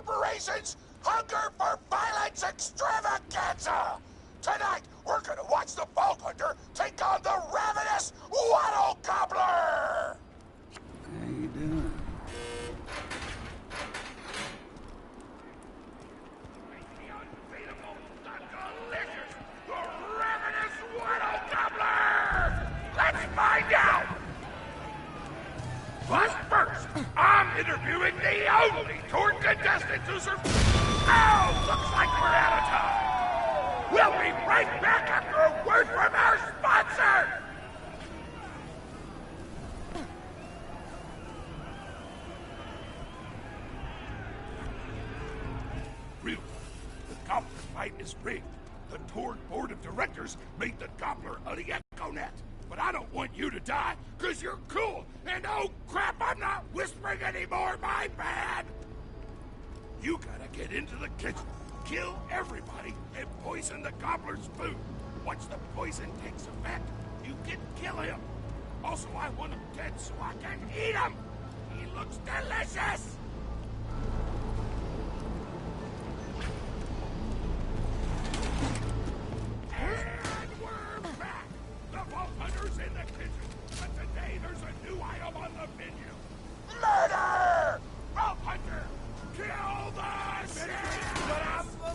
corporation's hunger for violence extravaganza! Tonight, we're gonna watch the Vault Hunter take on the Ravenous Wattle-Gobbler! How you doing? Let's find out! But first, I'm interviewing the only tour contestant who survived. Oh, looks like we're out of time. We'll be right back after a word from our sponsor! Real, the Gobbler fight is rigged. The tour board of directors made the Gobbler a EchoNet. But I don't want you to die, because you're cool. And oh crap, I'm not whispering anymore, my bad! You gotta get into the kitchen, kill everybody, and poison the Gobbler's food. Once the poison takes effect, you can kill him. Also, I want him dead so I can eat him! He looks delicious! And we're back! The Vault Hunter's in the kitchen, but today there's a new item on the menu. Murder! Vault Hunter, kill the chef! But I'm the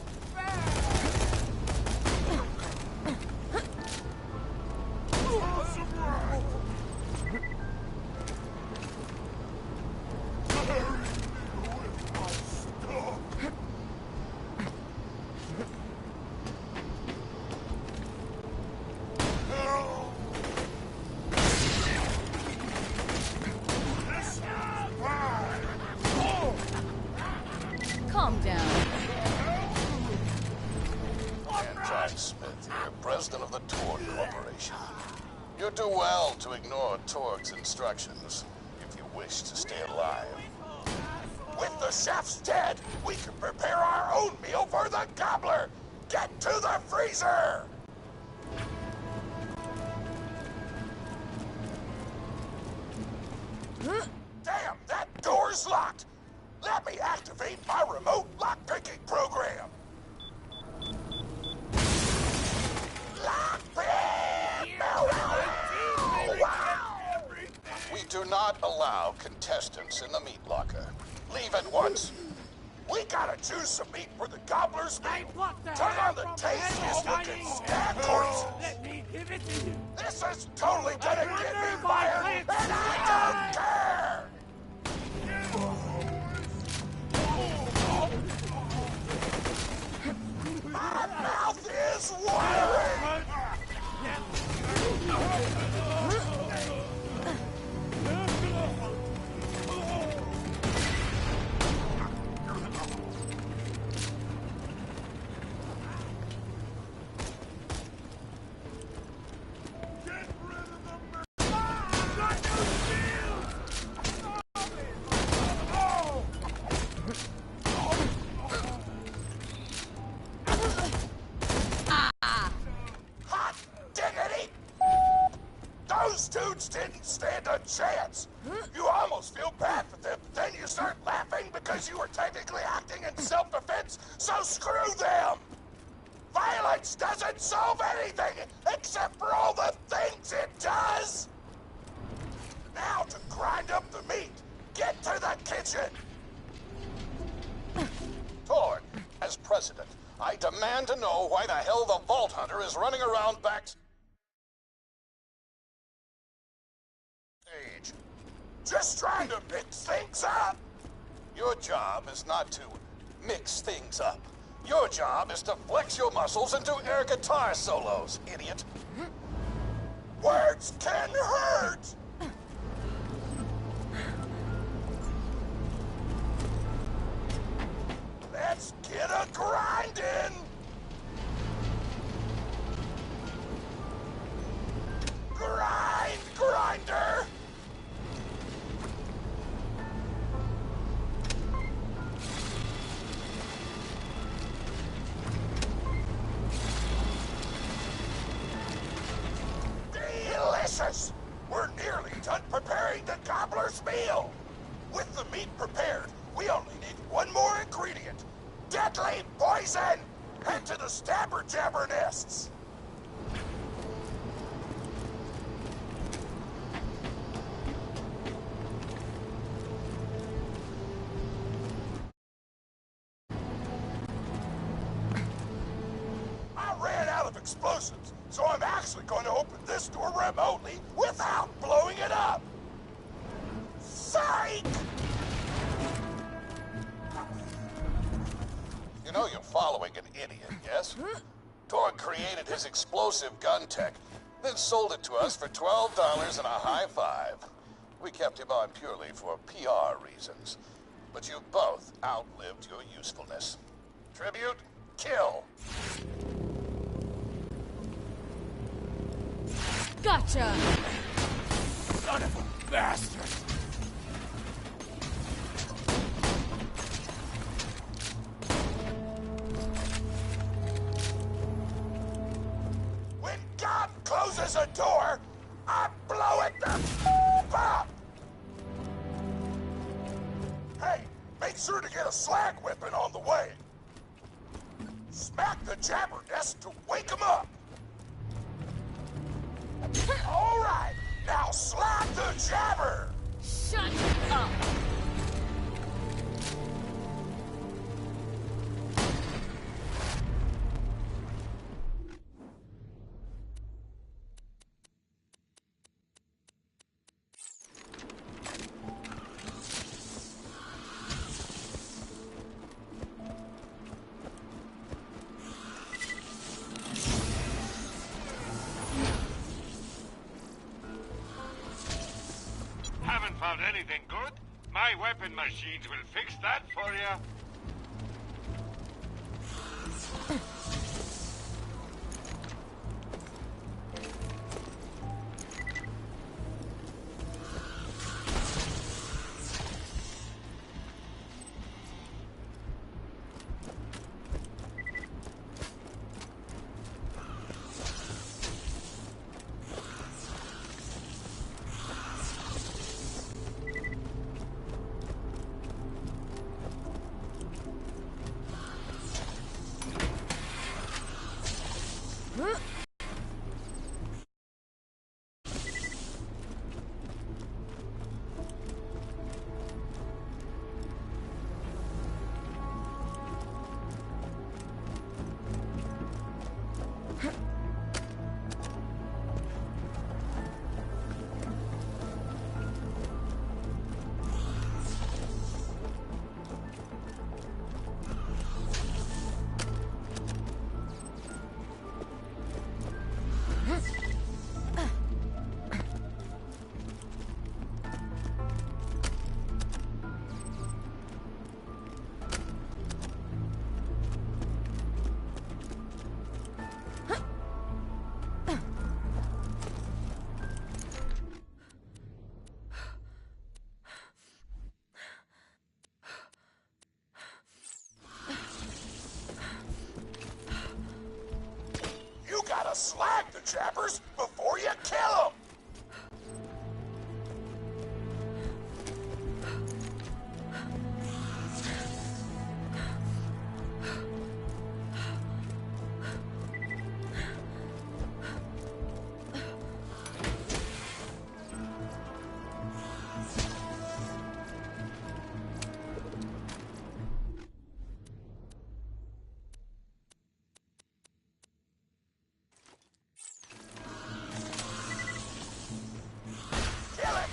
Calm down. Smith here, president of the Torg Corporation. You do well to ignore Torg's instructions if you wish to stay alive. With the chef's dead, we can prepare our own meal for the Gobbler! Get to the freezer! Damn, that door's locked! Let me activate my remote lock-picking program! Lockpick! Wow! We do not allow contestants in the meat locker. Leave at once. We gotta choose some meat for the Gobbler's meal. Turn on the tastiest looking snack horses. Let me give it to you. This is totally gonna get me fired, and I don't care! My mouth is watering! Those dudes didn't stand a chance! You almost feel bad for them, but then you start laughing because you were technically acting in self-defense, so screw them! Violence doesn't solve anything, except for all the things it does! Now to grind up the meat, get to the kitchen! Torg, as president, I demand to know why the hell the Vault Hunter is running around backstage. Just trying to mix things up! Your job is not to mix things up. Your job is to flex your muscles into air guitar solos, idiot. Words can hurt! Let's get a grindin'! Grind, grinder! Delicious! We're nearly done preparing the Gobbler's meal! With the meat prepared, we only need one more ingredient. deadly poison! Head to the stabber jabber nests! I ran out of explosives, so I'm actually going to open this door remotely without blowing it up! Psych! You know you're following an idiot, yes? Torg created his explosive gun tech, then sold it to us for $12 and a high five. We kept him on purely for PR reasons. But you both outlived your usefulness. Tribute, kill! Gotcha! Son of a bastard! When God closes a door, I blow it the up! Hey, make sure to get a slag weapon on the way. Smack the jabber nest to wake him up. All right, now slap the jabber. Shut up! Haven't found anything good? My weapon machines will fix that for you. You gotta slag the jabbers before you kill them.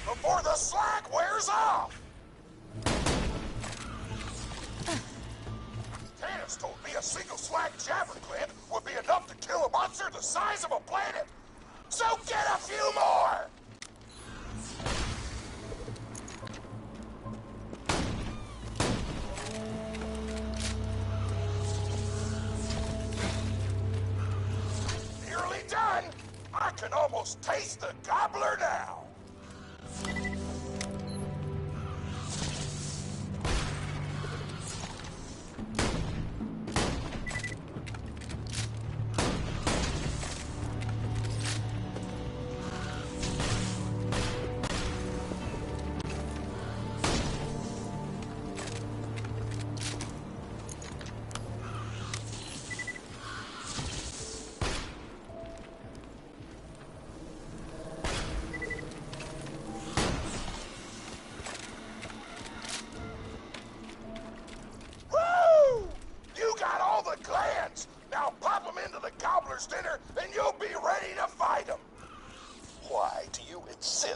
Before the slag wears off! Tannis told me a single slag jabber gland would be enough to kill a monster the size of a planet! So get a few more! Nearly done! I can almost taste the gobbler now!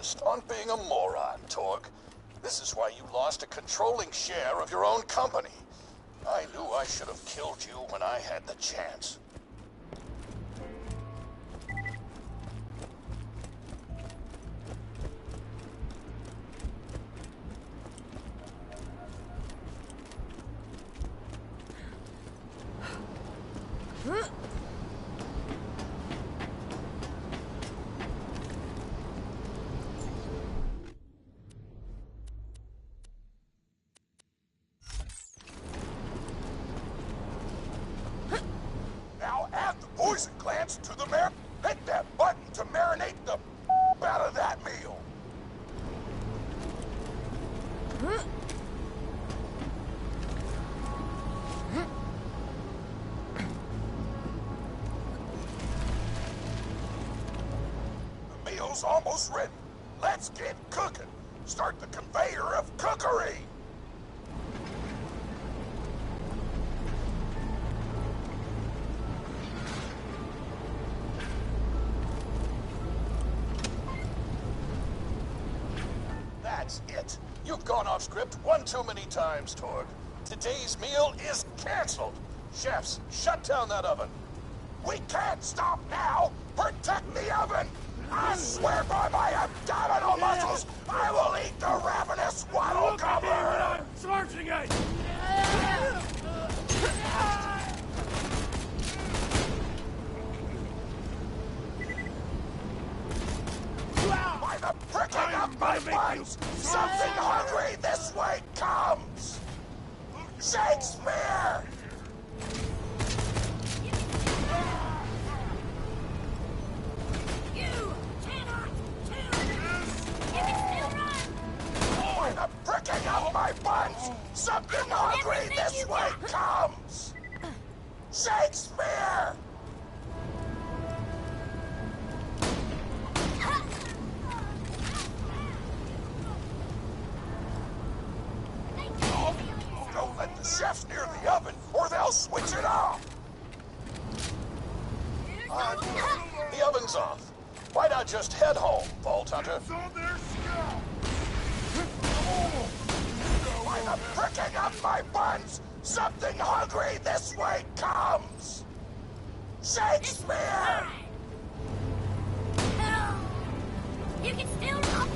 focused on being a moron, Torg. This is why you lost a controlling share of your own company. I knew I should have killed you when I had the chance. Now add the poison glands to the hit that button to marinate the out of that meal. The meal's almost ready. Let's get cooking. Start the conveyor of cookery. That's it. You've gone off script one too many times, Torg. Today's meal is canceled. Chefs, shut down that oven. We can't stop now. Protect the oven. I swear by my abdominal muscles, I will eat the ravenous Wattle-Gobbler. Charging it! By the pricking of my buns, something hungry this way comes. Shakespeare! You cannot kill! You can still run! By the pricking of my buns, something hungry this way comes. Shakespeare! Don't let the chefs near the oven, or they'll switch it off. The oven's off. Why not just head home, Vault Hunter? By the pricking of my buns, something hungry this way comes. Shakespeare! You can still run!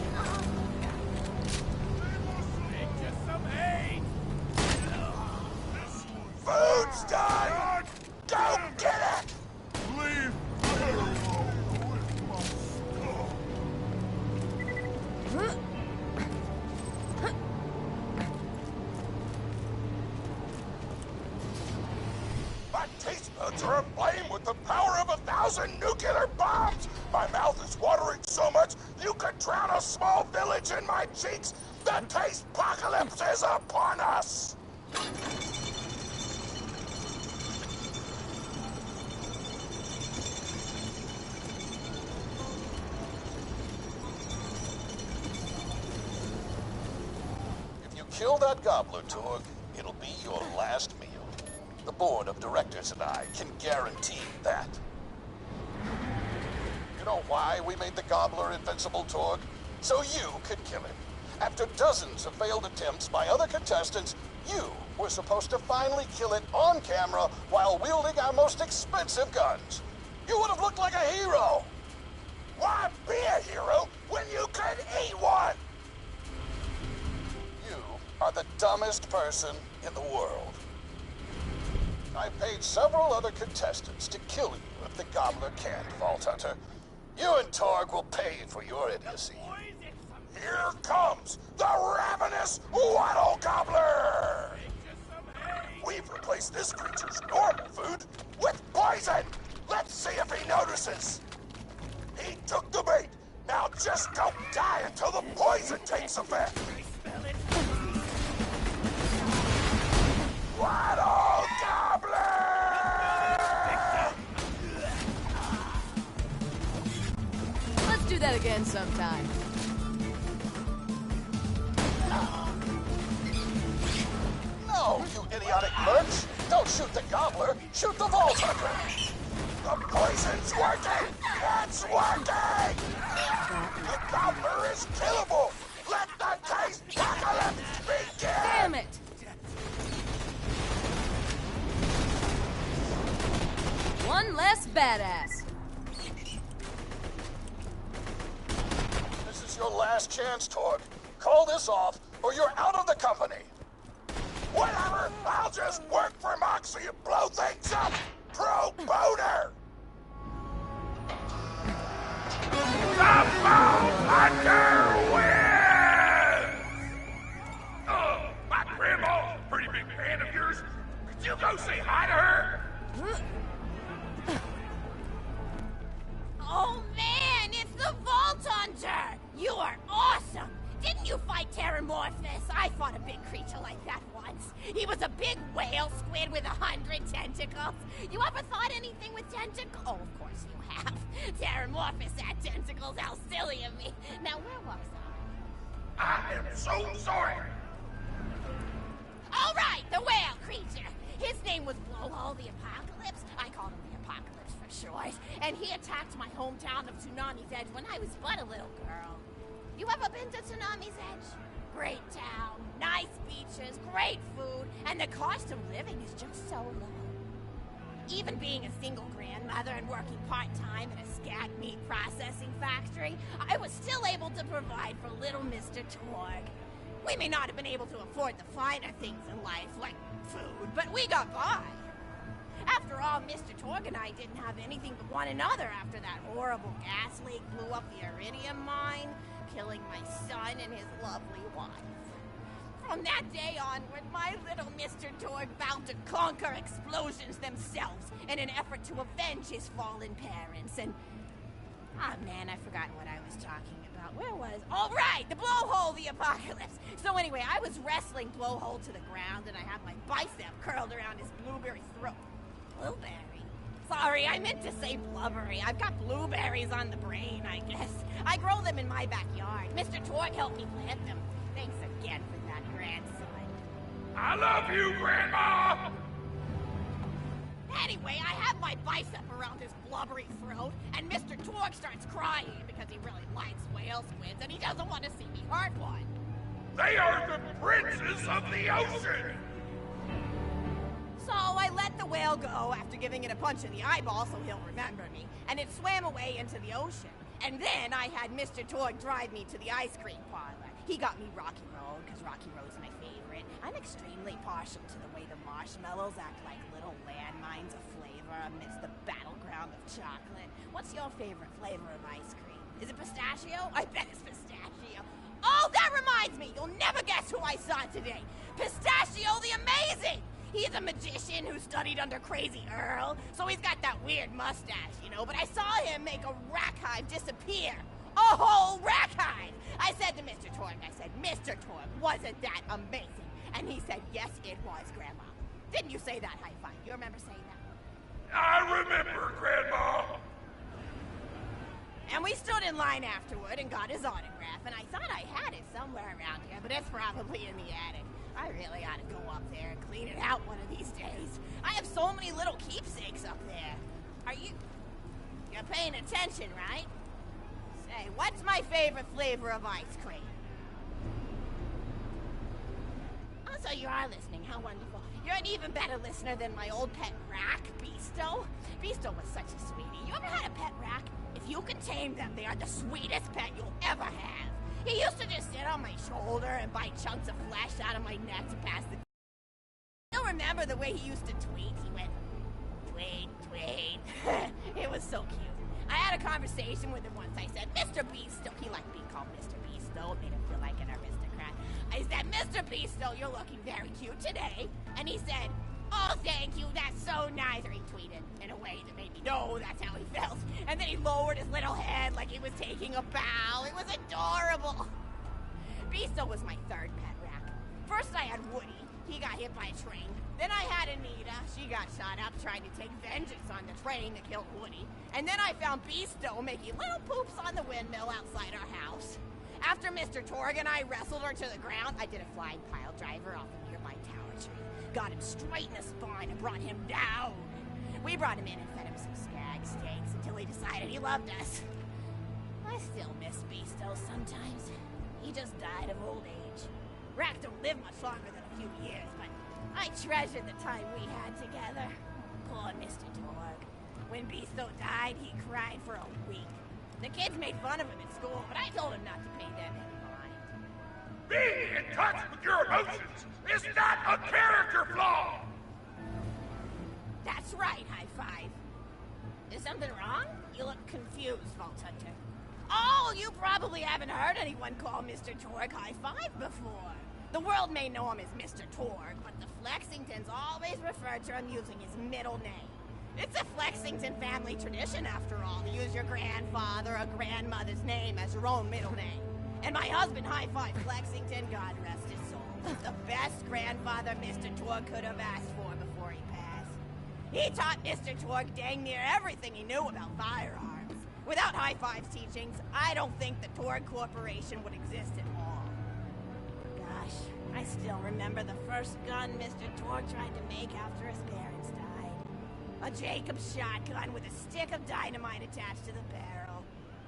Food's done! Go get it! My taste buds are aflame with the power of 1,000 nuclear bombs! My mouth is watering so much you could drown a small village in my cheeks! The taste apocalypse is upon us! If you kill that gobbler, Torg, it'll be your last meal. The board of directors and I can guarantee that. You know why we made the gobbler invincible, Torg? So you could kill him. After dozens of failed attempts by other contestants, you were supposed to finally kill it on camera while wielding our most expensive guns. You would have looked like a hero. Why be a hero when you could eat one? You are the dumbest person in the world. I paid several other contestants to kill you if the gobbler can't, Vault Hunter. You and Torg will pay for your idiocy. Here comes the Ravenous Wattle-Gobbler! We've replaced this creature's normal food with poison! Let's see if he notices! He took the bait! Now just don't die until the poison takes effect! Wattle-Gobbler! Let's do that again sometime. No, you idiotic merch! Don't shoot the gobbler, shoot the Vault Hunter! The poison's working! It's working! The Gobbler is killable! Let the taste apocalypse begin! Damn it! One less badass. This is your last chance, Torg. Call this off, or you're out of the company. Whatever! I'll just work for Moxie and blow things up! Pro boner! The Bone Hunter wins! Oh, my grandma's a pretty big fan of yours. Could you go say hi to her? Oh man, it's the Vault Hunter! You are awesome! Didn't you fight Terramorphous? I fought a big creature like that once. He was a big whale squid with 100 tentacles. You ever thought anything with tentacles? Oh, of course you have. Terramorphous had tentacles, how silly of me. Now, where was I? I am so sorry. All right, the whale creature. His name was Blowhole the Apocalypse. I called him the Apocalypse for short. And he attacked my hometown of Tsunami's Edge when I was but a little girl. You ever been to Tsunami's Edge? Great town, nice beaches, great food, and the cost of living is just so low. Even being a single grandmother and working part-time in a scat meat processing factory, I was still able to provide for little Mr. Torg. We may not have been able to afford the finer things in life, like food, but we got by. After all, Mr. Torg and I didn't have anything but one another after that horrible gas leak blew up the iridium mine, killing my son and his lovely wife. From that day onward, my little Mr. Torg vowed to conquer explosions themselves in an effort to avenge his fallen parents, and... oh man, I forgot what I was talking about. Where was... oh right, the Blowhole the Apocalypse! So anyway, I was wrestling Blowhole to the ground, and I had my bicep curled around his blueberry throat. Blueberry? Sorry, I meant to say blubbery. I've got blueberries on the brain, I guess. I grow them in my backyard. Mr. Torg helped me plant them. Thanks again for that, grandson. I love you, Grandma! Anyway, I have my bicep around his blubbery throat, and Mr. Torg starts crying because he really likes whale squids, and he doesn't want to see me hurt one. They are the princes of the ocean! So I let the whale go after giving it a punch in the eyeball so he'll remember me, and it swam away into the ocean. And then I had Mr. Torg drive me to the ice cream parlor. He got me Rocky Road, because Rocky Road's my favorite. I'm extremely partial to the way the marshmallows act like little landmines of flavor amidst the battleground of chocolate. What's your favorite flavor of ice cream? Is it pistachio? I bet it's pistachio. Oh, that reminds me! You'll never guess who I saw today! Pistachio the Amazing! He's a magician who studied under Crazy Earl, so he's got that weird mustache, you know, but I saw him make a rack hive disappear. A whole rack hive! I said to Mr. Torg, Mr. Torg, wasn't that amazing? And he said, yes, it was, Grandma. Didn't you say that high five? You remember saying that? I remember, Grandma! And we stood in line afterward and got his autograph, and I thought I had it somewhere around here, but it's probably in the attic. I really ought to go up there and clean it out one of these days. I have so many little keepsakes up there. You're paying attention, right? Say, what's my favorite flavor of ice cream? Oh, so you are listening, how wonderful. You're an even better listener than my old pet rack, Beasto. Beasto was such a sweetie. You ever had a pet rack? If you can tame them, they are the sweetest pet you'll ever have. He used to just sit on my shoulder and bite chunks of flesh out of my neck to pass the... You'll remember the way he used to tweet. He went, tweet, tweet. It was so cute. I had a conversation with him once. I said, Mr. Beasto. He liked being called Mr. Beasto. It made him feel like an aristocrat. I said, Mr. Beasto, you're looking very cute today. And he said, oh, thank you, that's so nice. Or he tweeted in a way that made me know that's how he felt. And then he lowered his little head like he was taking a bow. It was adorable. Beasto was my third pet rack. First I had Woody. He got hit by a train. Then I had Anita. She got shot up trying to take vengeance on the train that killed Woody. And then I found Beasto making little poops on the windmill outside our house. After Mr. Torg and I wrestled her to the ground, I did a flying pile driver off a nearby tower tree. Got him straight in the spine and brought him down. We brought him in and fed him some skag steaks until he decided he loved us. I still miss Beasto sometimes. He just died of old age. Rack don't live much longer than a few years, but I treasured the time we had together. Poor Mr. Torg. When Beasto died, he cried for a week. The kids made fun of him at school, but I told him not to pay them any mind. Being in touch with your emotions is not a character flaw! That's right, High Five. Is something wrong? You look confused, Vault Hunter. Oh, you probably haven't heard anyone call Mr. Torg High Five before. The world may know him as Mr. Torg, but the Flexingtons always refer to him using his middle name. It's a Flexington family tradition, after all, to use your grandfather or grandmother's name as your own middle name. And my husband, High Five Flexington, God rest his soul, was the best grandfather Mr. Torg could have asked for before he passed. He taught Mr. Torg dang near everything he knew about firearms. Without High Five's teachings, I don't think the Torg Corporation would exist at all. Gosh, I still remember the first gun Mr. Torg tried to make after his parents died. A Jacobs shotgun with a stick of dynamite attached to the barrel.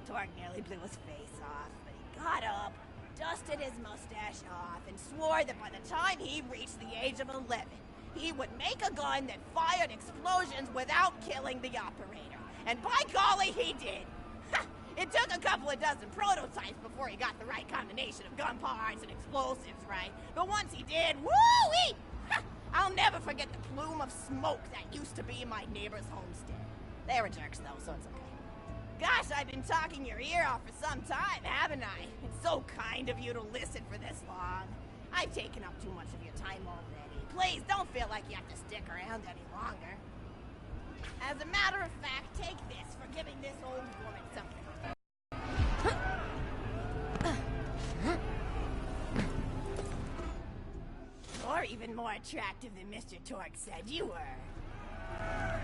Torg nearly blew his face off, but he got up, dusted his mustache off, and swore that by the time he reached the age of 11, he would make a gun that fired explosions without killing the operator. And by golly, he did! It took a couple of dozen prototypes before he got the right combination of gun parts and explosives right. But once he did, woo-wee! I'll never forget the plume of smoke that used to be my neighbor's homestead. They were jerks, though, so it's okay. Gosh, I've been talking your ear off for some time, haven't I? It's so kind of you to listen for this long. I've taken up too much of your time already. Please, don't feel like you have to stick around any longer. As a matter of fact, take this for giving this old woman something. You're even more attractive than Mr. Torg said you were.